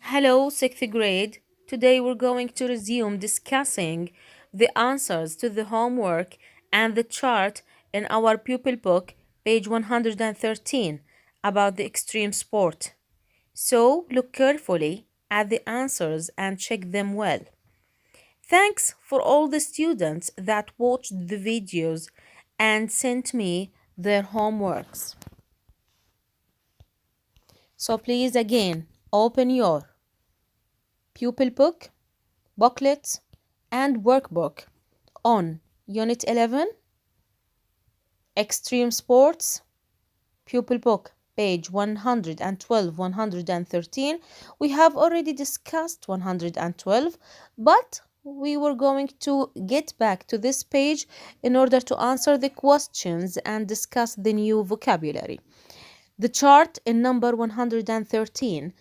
Hello, sixth grade. Today we're going to resume discussing the answers to the homework and the chart in our pupil book, page 113, about the extreme sport. So look carefully at the answers and check them well. Thanks for all the students that watched the videos and sent me their homeworks. So please again open your pupil book, booklet, and workbook on Unit 11, Extreme Sports, Pupil Book, page 112, 113. We have already discussed 112, but we were going to get back to this page in order to answer the questions and discuss the new vocabulary. The chart in number 113,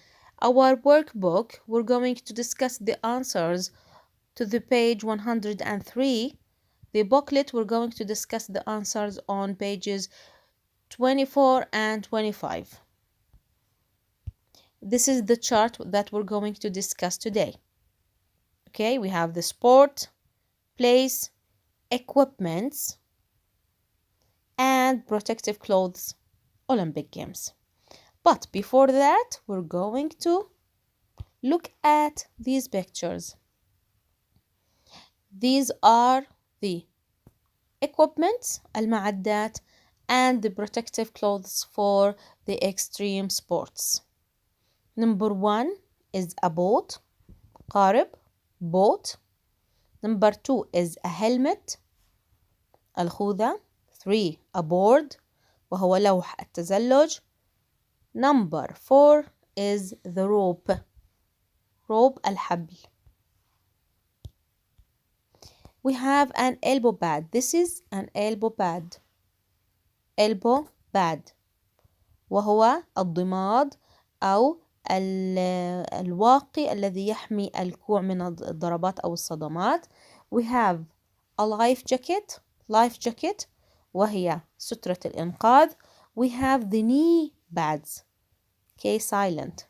our workbook, we're going to discuss the answers to the page 103. The booklet, we're going to discuss the answers on pages 24 and 25. This is the chart that we're going to discuss today. Okay, we have the sport, place, equipments, and protective clothes, Olympic Games. But before that, we're going to look at these pictures. These are the equipment, المعدات, and the protective clothes for the extreme sports. Number 1 is a boat, قارب, boat. Number 2 is a helmet, الخوذة. 3 a board, وهو لوح التزلج. Number 4 is the rope, rope الحبل. We have an elbow pad. This is an elbow pad. elbow pad وهو الضماد أو الواقي الذي يحمي الكوع من الضربات أو الصدمات. We have a life jacket وهي سترة الإنقاذ. We have the knee pads. K silent.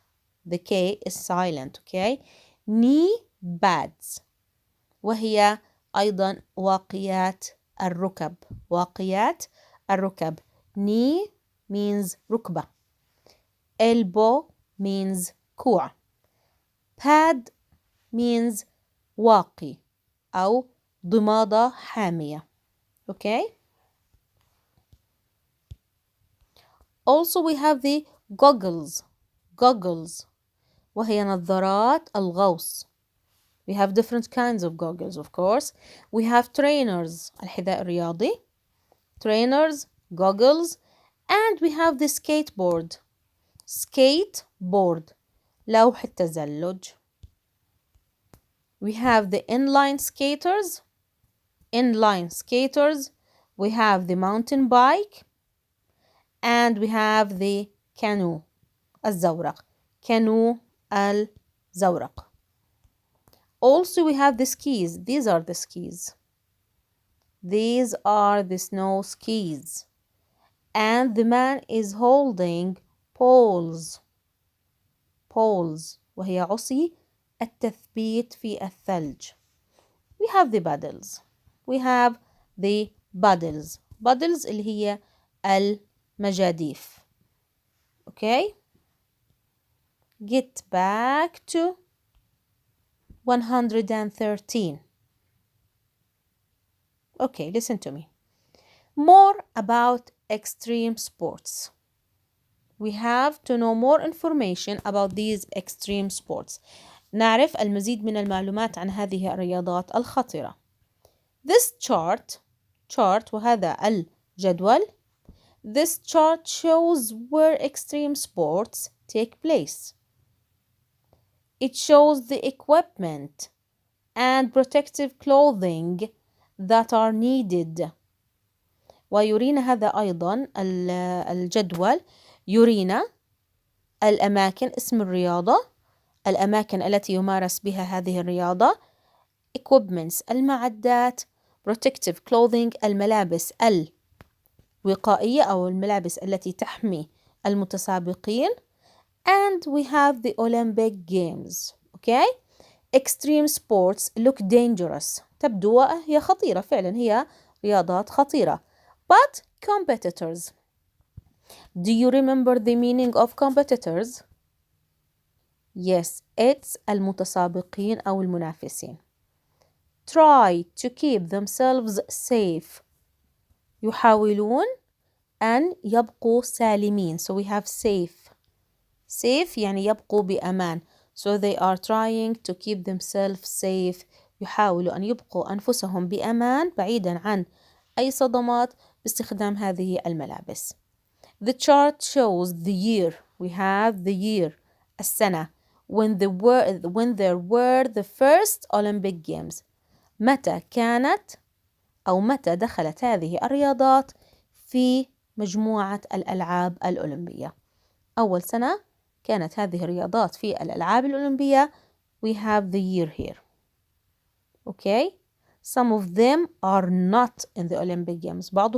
The K is silent. Okay. Knee pads وهي أيضا واقيات الركب. واقيات الركب. Knee means ركبة. Elbow means كوع. Pad means واقي أو ضمادة حامية. Okay. Also we have the goggles وهي نظارات الغوص. We have different kinds of goggles, of course. We have trainers, الحذاء الرياضي, trainers, goggles, and we have the skateboard, لوح التزلج. We have the inline skaters, we have the mountain bike, and we have the canoe الزورق. Also, we have the skis. These are the skis. These are the snow skis. And the man is holding poles. وهي عصي التثبيت في الثلج. We have the paddles. paddles اللي هي المجاديف. Okay. Get back to 113. Okay, listen to me. More about extreme sports. We have to know more information about these extreme sports. نعرف المزيد من المعلومات عن هذه الرياضات الخطرة. This chart وهذا الجدول. This chart shows where extreme sports take place. It shows the equipment and protective clothing that are needed. ويرينا هذا أيضا الجدول يرينا الأماكن اسم الرياضة الأماكن التي يمارس بها هذه الرياضة equipments المعدات protective clothing الملابس الوقائية أو الملابس التي تحمي المتسابقين And we have the Olympic Games. Okay? Extreme sports look dangerous. تبدو هي خطيرة فعلا، هي رياضات خطيرة. But competitors. Do you remember the meaning of competitors? Yes, it's المتسابقين أو المنافسين. Try to keep themselves safe. يحاولون أن يبقوا سالمين. So we have safe. Safe يعني يبقوا بأمان. So they are trying to keep themselves safe. يحاولوا أن يبقوا أنفسهم بأمان بعيدا عن أي صدمات باستخدام هذه الملابس. The chart shows the year. We have the year. السنة. When there were the first Olympic Games. متى كانت أو متى دخلت هذه الرياضات في مجموعة الألعاب الأولمبية. أول سنة كانت هذه الرياضات في الألعاب الأولمبية. We have the year here. Okay? Some of them are not in the Olympic Games. بعض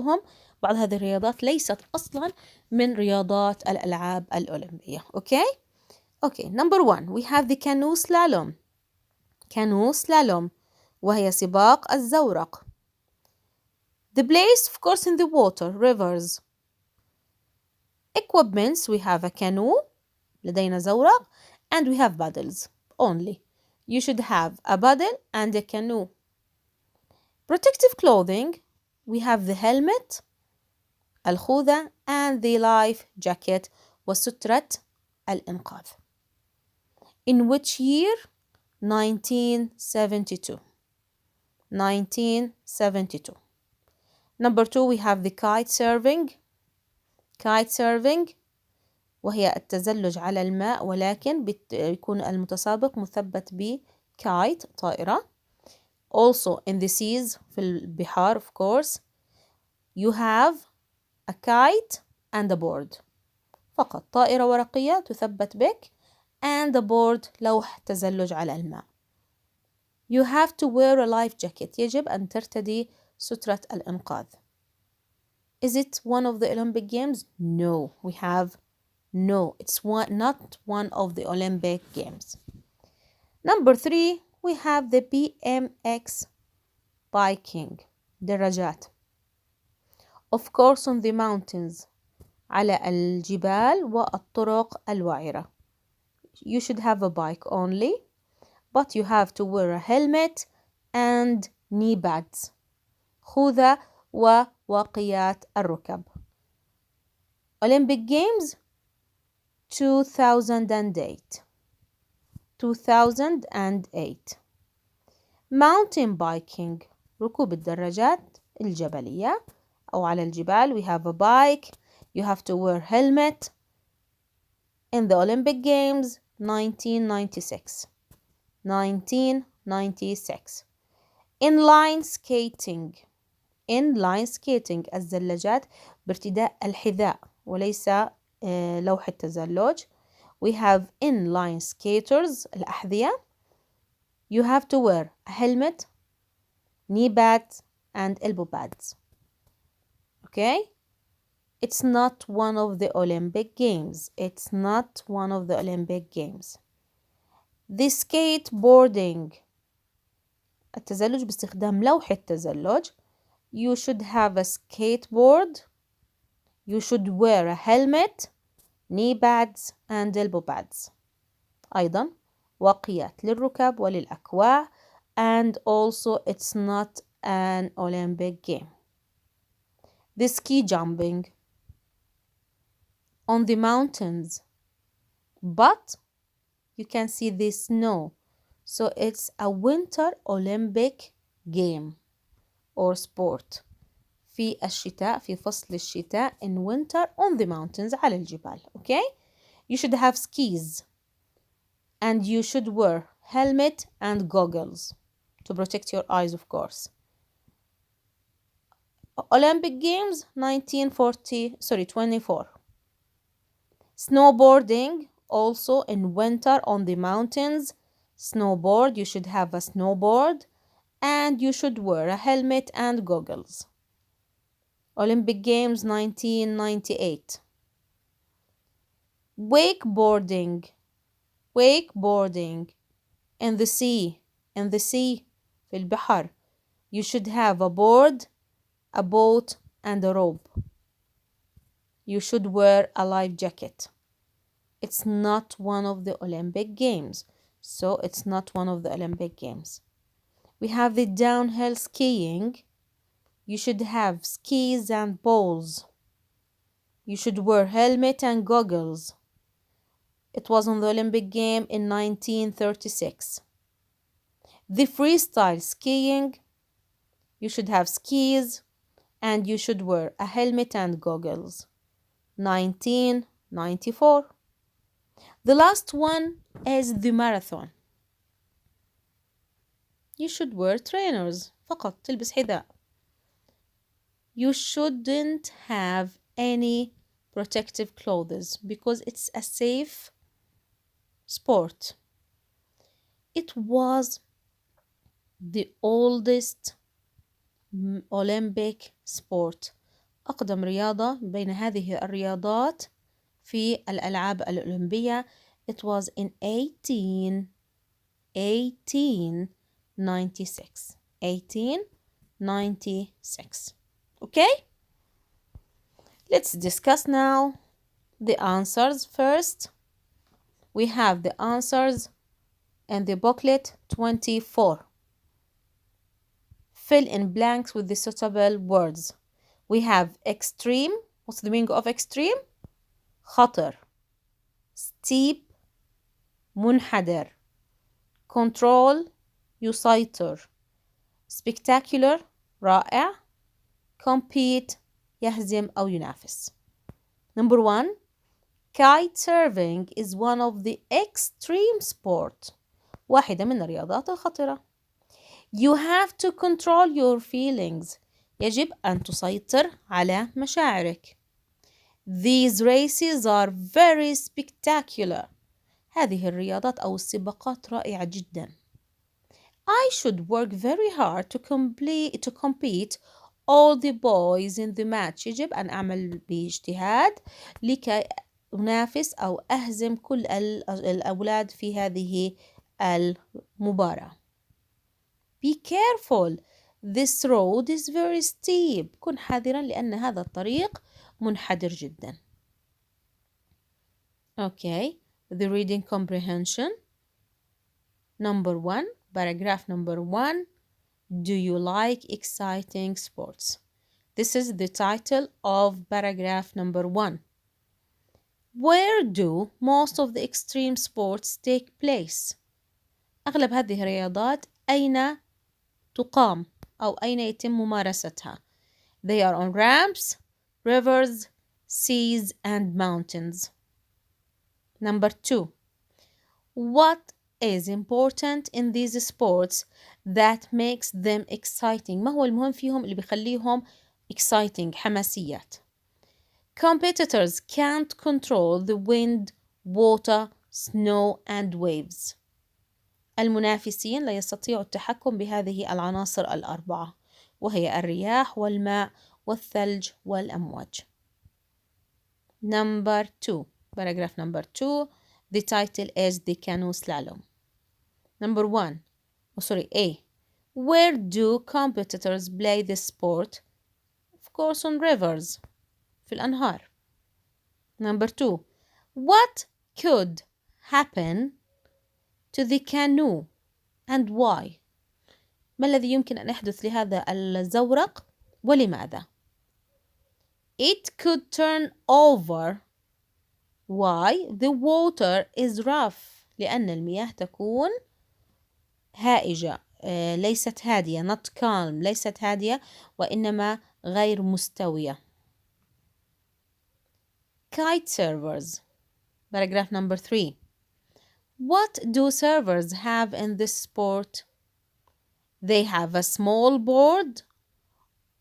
هذه الرياضات ليست أصلا من رياضات الألعاب الأولمبية. Okay? Okay, number 1 we have the canoe slalom. canoe slalom وهي سباق الزورق. The place of course in the water, rivers. Equipments we have a canoe, لدينا زورق, and we have paddles only. You should have a paddle and a canoe. Protective clothing we have the helmet, الخوذة, and the life jacket وسترة الإنقاذ. In which year? 1972. 1972. Number 2 we have the kite surfing. kite surfing وهي التزلج على الماء ولكن بيكون المتسابق مثبت بكايت طائرة. Also in the seas في البحار of course. You have a kite and a board. فقط طائرة ورقية تثبت بك and a board لوح تزلج على الماء. You have to wear a life jacket. يجب أن ترتدي سترة الإنقاذ. Is it one of the Olympic Games? No, we have no. It's not one of the Olympic Games. Number 3, we have the BMX biking. دراجات. Of course on the mountains. على الجبال والطرق الوعرة. You should have a bike only, but you have to wear a helmet and knee pads. خوذة وواقيات الركب. Olympic Games 2008. 2008. Mountain biking ركوب الدراجات الجبلية أو على الجبال. We have a bike. You have to wear helmet. In the Olympic Games 1996. 1996. Inline skating. inline skating الزلاجات بارتداء الحذاء وليس لوح التزلج. We have inline skaters الأحذية. You have to wear a helmet, knee pads and elbow pads. Okay? It's not one of the Olympic Games. It's not one of the Olympic Games. The skateboarding التزلج باستخدام لوح التزلج. You should have a skateboard. You should wear a helmet, knee pads and elbow pads. أيضا واقيات للركب وللأكواع. And also it's not an Olympic game. The ski jumping on the mountains. But you can see the snow. So it's a winter Olympic game or sport. في الشتاء في فصل الشتاء in winter on the mountains على الجبال. Okay? You should have skis. And you should wear helmet and goggles to protect your eyes of course. Olympic Games 24. Snowboarding also in winter on the mountains. Snowboard, you should have a snowboard and you should wear a helmet and goggles. Olympic Games 1998. wakeboarding, wakeboarding. In the sea, in the sea, في البحر. You should have a board, a boat, and a rope. You should wear a life jacket. It's not one of the Olympic Games, so it's not one of the Olympic Games. We have the downhill skiing. You should have skis and poles. You should wear helmet and goggles. It was on the Olympic game in 1936. The freestyle skiing, you should have skis and you should wear a helmet and goggles. 1994. The last one is the marathon. You should wear trainers. فقط تلبس حذاء. You shouldn't have any protective clothes because it's a safe sport. It was the oldest Olympic sport. أقدم رياضة بين هذه الرياضات في الألعاب الأولمبية. It was in 1896. 1896. Okay? Let's discuss now the answers first. We have the answers in the booklet 24. Fill in blanks with the suitable words. We have extreme. What's the meaning of extreme? خطر. Steep. منحدر. Control. يسيطر. Spectacular. رائع. Compete. يهزم أو ينافس. Number 1. Kite surfing is one of the extreme sport. واحدة من الرياضات الخطرة. You have to control your feelings. يجب أن تسيطر على مشاعرك. These races are very spectacular. هذه الرياضات أو السباقات رائعة جدا. I should work very hard to compete all the boys in the match. يجب أن أعمل باجتهاد لكي أنافس أو أهزم كل الأولاد في هذه المباراة. Be careful. This road is very steep. كن حذرا لأن هذا الطريق منحدر جدا. Okay, the reading comprehension. Number 1, paragraph number 1. Do you like exciting sports? This is the title of paragraph number 1. Where do most of the extreme sports take place? أغلب هذه الرياضات أين تقام أو أين يتم ممارستها؟ They are on ramps, rivers, seas, and mountains. Number 2. What is important in these sports that makes them exciting? ما هو المهم فيهم اللي بيخليهم exciting حماسيات؟ Competitors can't control the wind, water, snow, and waves. المنافسين لا يستطيعوا التحكم بهذه العناصر الأربعة وهي الرياح والماء والثلج والأمواج. Number 2. Paragraph number 2. The title is the canoe slalom. Number 1. A. Where do competitors play this sport? Of course on rivers. في الأنهار. Number 2. What could happen to the canoe and why? ما الذي يمكن أن يحدث لهذا الزورق ولماذا؟ It could turn over. Why? The water is rough. لأن المياه تكون هائجة. ليست هادية. Not calm. ليست هادية وإنما غير مستوية. Kite servers. Paragraph number 3. What do servers have in this sport? They have a small board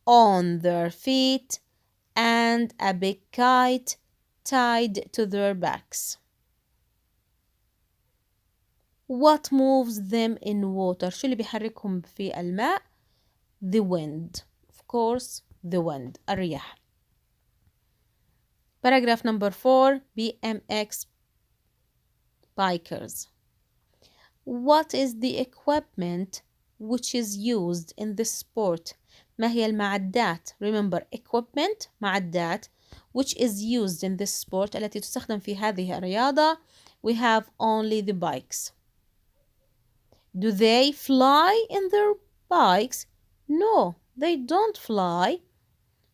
on their feet and a big kite tied to their backs. What moves them in water? شو اللي بيحركهم في الماء؟ The wind. Of course, the wind. الرياح. Paragraph number 4, BMX bikers. What is the equipment which is used in this sport? ما هي المعدات؟ Remember, equipment معدات which is used in this sport التي تستخدم في هذه الرياضة. We have only the bikes. Do they fly in their bikes? No, they don't fly.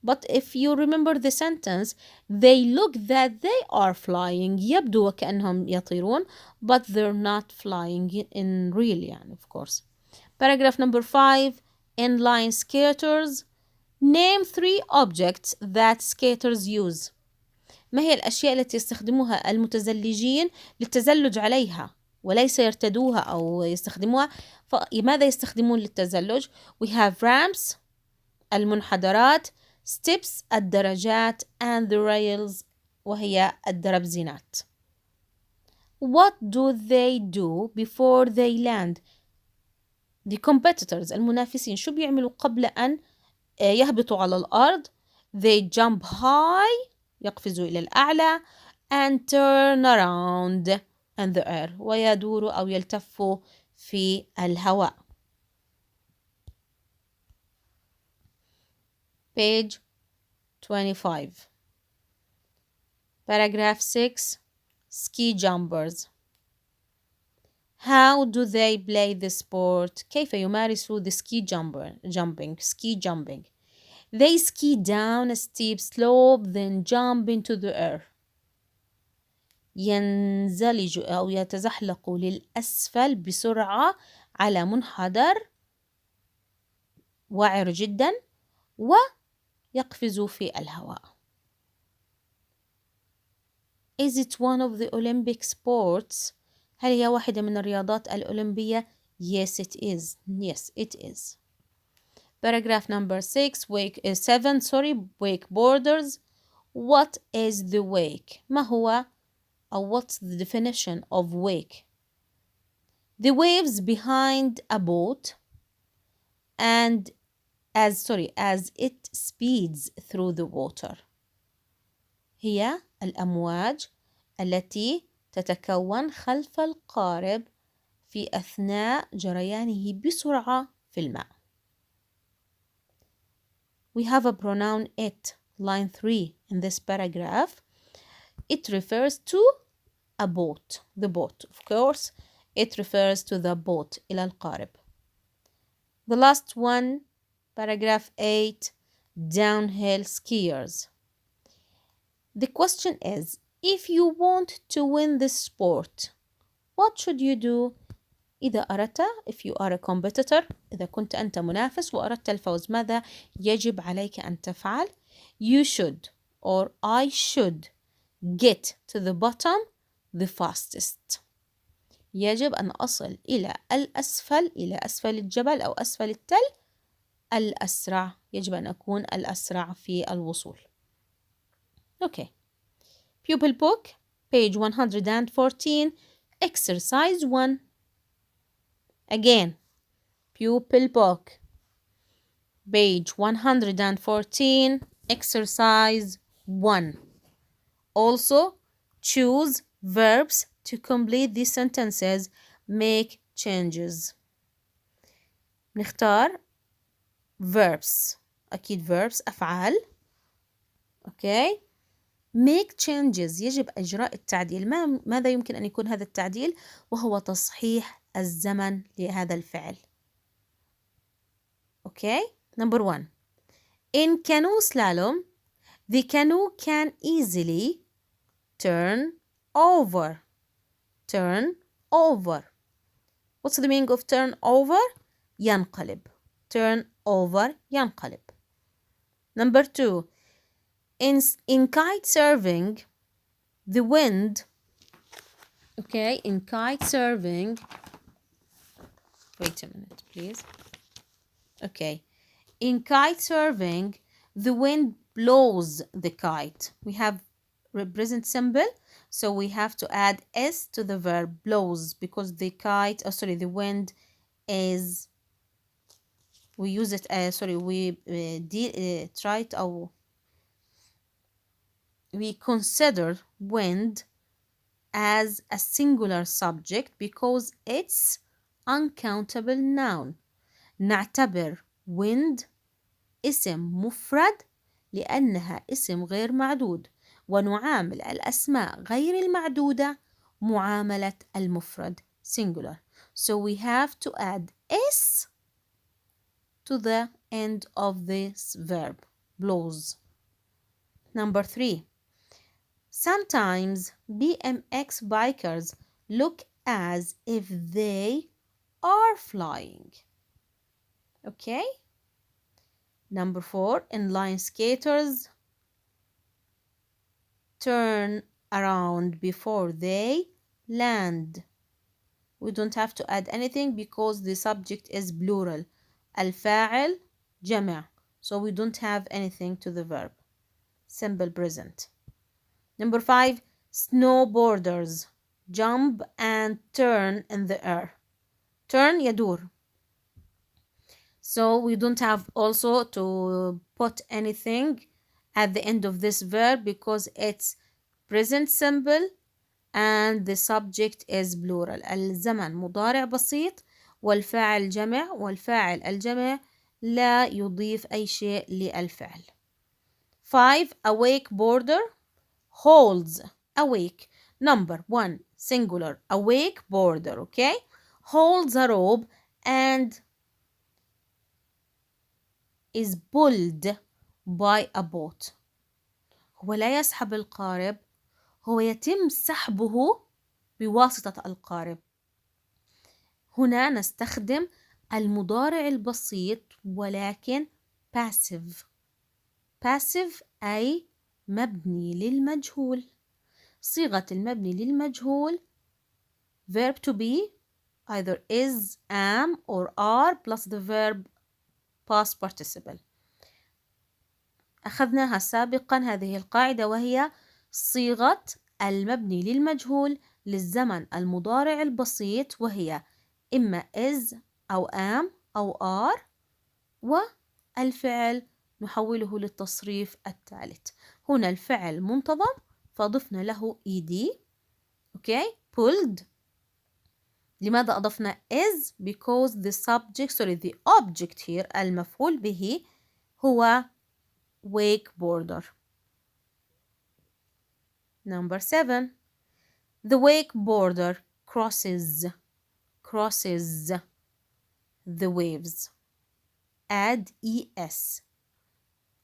But if you remember the sentence, they look that they are flying. يبدو وكأنهم يطيرون, but they're not flying in real يعني, of course. Paragraph number 5, inline skaters. Name 3 objects that skaters use. ما هي الأشياء التي يستخدموها المتزلجين للتزلج عليها وليس يرتدوها أو يستخدموها؟ فماذا يستخدمون للتزلج؟ We have ramps المنحدرات, steps الدرجات, and the rails وهي الدربزينات. What do they do before they land? The competitors المنافسين شو بيعملوا قبل أن يهبطوا على الأرض؟ They jump high يقفزوا إلى الأعلى and turn around in the air ويدوروا أو يلتفوا في الهواء. Page 25. Paragraph 6, ski jumpers. How do they play the sport? كيف يمارسوا the ski jumping? They ski down a steep slope then jump into the air. ينزلجوا أو يتزحلقوا للأسفل بسرعة على منحدر وعر جدا ويقفزوا في الهواء. Is it one of the Olympic sports? هل هي واحدة من الرياضات الأولمبية؟ Yes, it is. Yes, it is. Paragraph number 7, wakeboarders. What is the wake? ما هو أو what's the definition of wake? The waves behind a boat and as it speeds through the water. هي الأمواج التي تتكون خلف القارب في أثناء جريانه بسرعة في الماء. We have a pronoun it, line 3 in this paragraph. It refers to a boat, the boat, of course. It refers to the boat, إلى القارب. The last one, paragraph 8, downhill skiers. The question is, if you want to win this sport, what should you do? إذا أردت, if you are a competitor, إذا كنت أنت منافس وأردت الفوز, ماذا يجب عليك أن تفعل? You should, or I should, get to the bottom the fastest. يجب أن أصل إلى أسفل الجبل أو أسفل التل الأسرع. يجب أن أكون الأسرع في الوصول. Okay. Pupil book, page 114, exercise 1. Again, pupil book, page 114, exercise 1. Also, choose verbs to complete these sentences. Make changes. نختار verbs. أكيد verbs أفعال. Okay. Make changes. يجب إجراء التعديل. ماذا يمكن أن يكون هذا التعديل؟ وهو تصحيح الزمن لهذا الفعل. Okay. Number 1. In canoe slalom, the canoe can easily turn over. Turn over. What's the meaning of turn over? ينقلب. Turn over ينقلب. Number 2. In kite surfing, the wind, okay, in kite surfing, wait a minute, please. Okay, in kite surfing, the wind blows the kite. We have present simple, so we have to add s to the verb blows because the kite, the wind is, we use it, try it, we consider wind as a singular subject because it's uncountable noun. نعتبر wind اسم مفرد لأنها اسم غير معدود، ونعامل الأسماء غير المعدودة معاملة المفرد singular. So we have to add s to the end of this verb, blows. Number 3. Sometimes BMX bikers look as if they are flying. Okay? Number 4. Inline skaters turn around before they land. We don't have to add anything because the subject is plural. الفاعل جمع. So we don't have anything to the verb. Simple present. Number 5. Snowboarders jump and turn in the air. Turn يدور. So we don't have also to put anything at the end of this verb because it's present simple and the subject is plural. الزمن مضارع بسيط والفاعل جمع، والفاعل الجمع لا يضيف أي شيء للفعل. 5. A wakeboarder holds awake. Number 1 singular a wakeboarder, okay, holds a rope and is pulled by a boat. هو لا يسحب القارب، هو يتم سحبه بواسطة القارب. هنا نستخدم المضارع البسيط ولكن passive. passive أي مبني للمجهول. صيغة المبني للمجهول verb to be either is, am or are plus the verb past participle. أخذناها سابقا هذه القاعدة وهي صيغة المبني للمجهول للزمن المضارع البسيط وهي إما is أو am أو are والفعل نحوله للتصريف الثالث. هنا الفعل منتظم فضفنا له ed. okay, pulled. لماذا أضفنا is? because the object here المفعول به هو wakeboarder. Number 7. The wakeboarder crosses the waves. add es.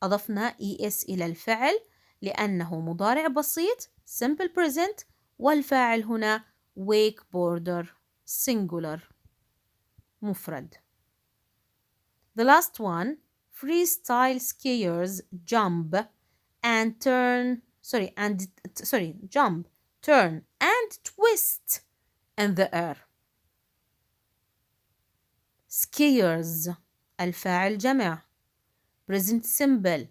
أضفنا es إلى الفعل لأنه مضارع بسيط simple present والفاعل هنا wakeboarder singular مفرد. The last one. Freestyle skiers jump and turn and twist in the air. Skiers الفاعل جمع present simple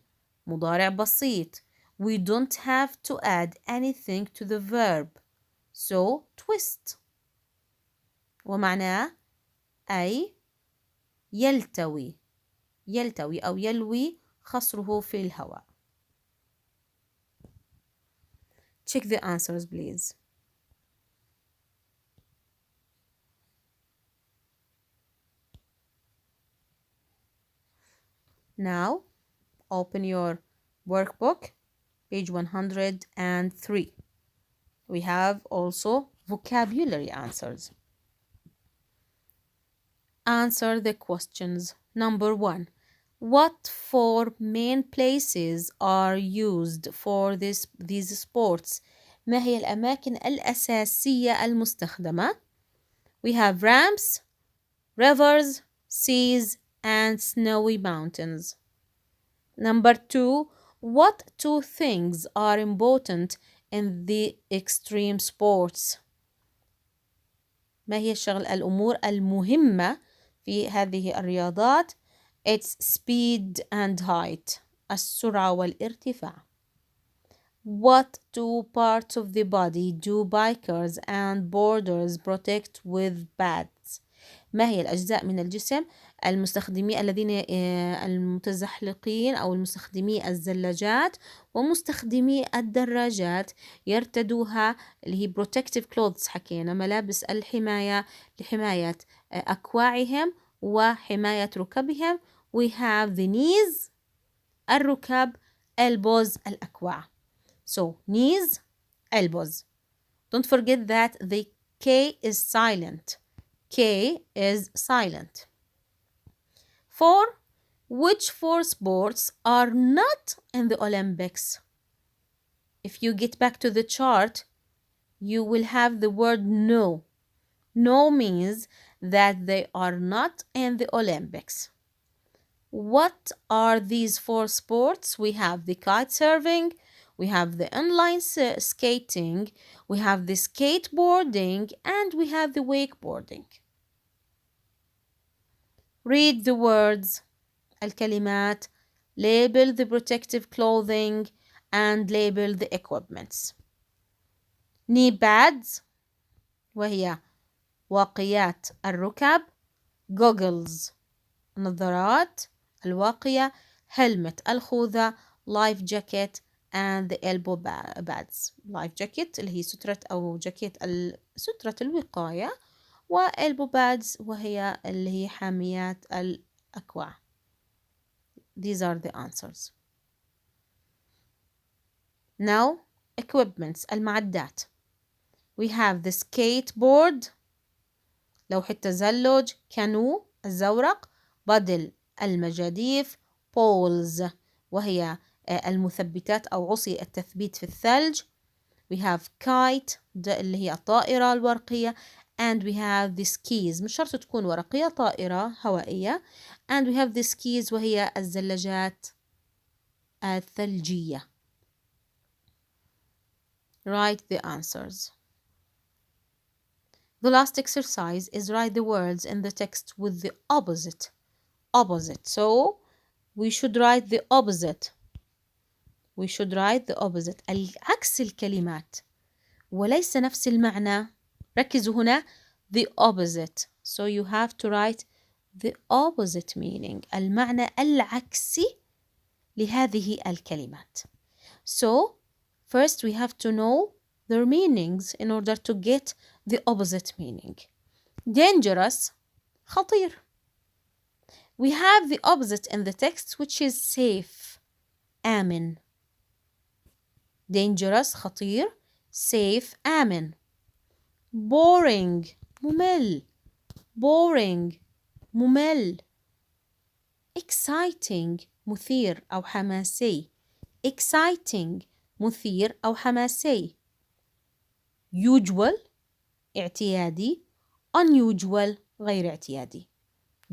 مضارع بسيط. We don't have to add anything to the verb. So twist ومعناه أي يلتوي أو يلوي خصره في الهواء. Check the answers please. Now open your workbook, page 103. We have also vocabulary answers. Answer the questions. Number 1. What four main places are used for these sports? ما هي الأماكن الأساسية المستخدمة؟ We have ramps, rivers, seas, and snowy mountains. Number 2. What two things are important in the extreme sports? ما هي الأمور المهمة في هذه الرياضات؟ It's speed and height. السرعة والارتفاع. What two parts of the body do bikers and boarders protect with pads? ما هي الأجزاء من الجسم المستخدمي الذين المتزحلقين أو المستخدمي الزلاجات ومستخدمي الدراجات يرتدوها، اللي هي protective clothes، حكينا ملابس الحماية لحماية أكواعهم وحماية ركبهم. we have the knees الركب، elbows الأكواع. so knees, elbows. Don't forget that the K is silent. K is silent. 4. Which 4 sports are not in the Olympics? If you get back to the chart, you will have the word no. No means that they are not in the Olympics. What are these 4 sports? We have the kite surfing, we have the inline skating, we have the skateboarding, and we have the wakeboarding. Read the words الكلمات, label the protective clothing, and label the equipments. knee pads وهي واقيات الركب، goggles نظارات الواقية، helmet الخوذة، life jacket and the elbow pads. life jacket اللي هي سترة أو جاكيت سترة الوقاية، و elbow pads وهي اللي هي حاميات الأكواع. These are the answers. Now equipments المعدات. We have the skateboard لوحة تزلج، canoe الزورق، paddle المجاديف، poles وهي المثبتات أو عصي التثبيت في الثلج. We have kite اللي هي الطائرة الورقية، and we have the skis مش شرط تكون ورقية، طائرة هوائية. and we have the skis وهي الزلاجات الثلجية. Write the answers. The last exercise is write the words in the text with the opposite. Opposite. So we should write the opposite. We should write the opposite. عكس الكلمات وليس نفس المعنى. ركزوا هنا the opposite. So you have to write the opposite meaning. المعنى العكسي لهذه الكلمات. So first we have to know their meanings in order to get the opposite meaning. Dangerous خطير. We have the opposite in the text which is safe آمن. Dangerous خطير، safe آمن. Boring ممل. Boring ممل. Exciting مثير أو حماسي. Exciting مثير أو حماسي. Usual اعتيادي. Unusual غير اعتيادي.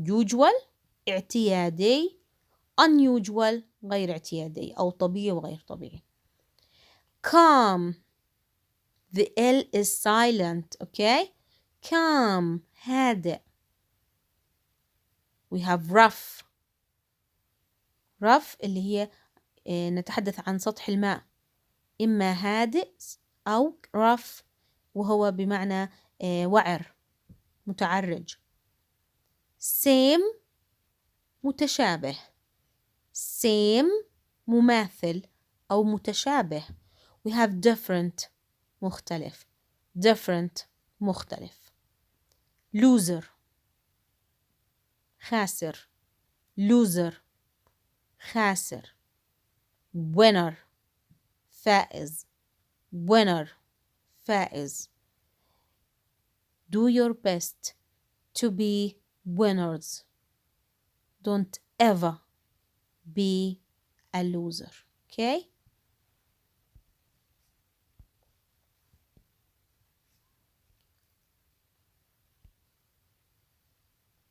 Usual اعتيادي. Unusual غير اعتيادي أو طبيعي وغير طبيعي. Calm. The L is silent. Okay. Calm هادئ. We have rough. rough اللي هي نتحدث عن سطح الماء، إما هادئ أو rough وهو بمعنى وعر متعرج. same متشابه. same مماثل أو متشابه. we have different مختلف. different مختلف. loser خاسر. loser خاسر. winner فائز. winner فائز. do your best to be winners. Don't ever be a loser. Okay?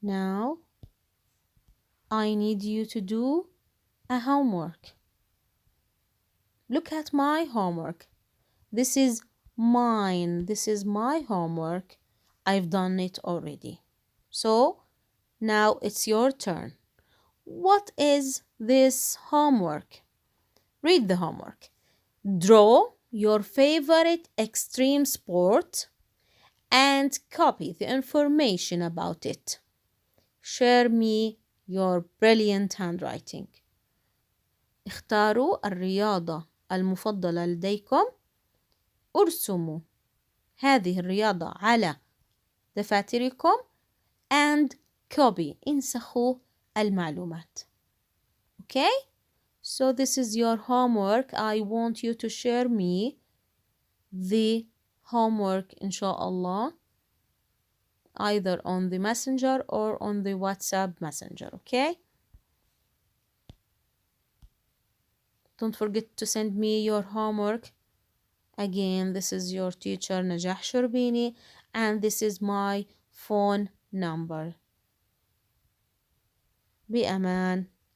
Now, I need you to do a homework. Look at my homework. This is mine. This is my homework. I've done it already. So, now it's your turn. What is this homework? Read the homework. Draw your favorite extreme sport and copy the information about it. Share me your brilliant handwriting. اختاروا الرياضة المفضلة لديكم. ارسموا هذه الرياضة على دفاتركم and copy. انسخوا المعلومات. Okay? So this is your homework. I want you to share me the homework inshallah either on the messenger or on the WhatsApp messenger. Okay? Don't forget to send me your homework. Again, this is your teacher Najah Sharbini and this is my phone number. بأمان.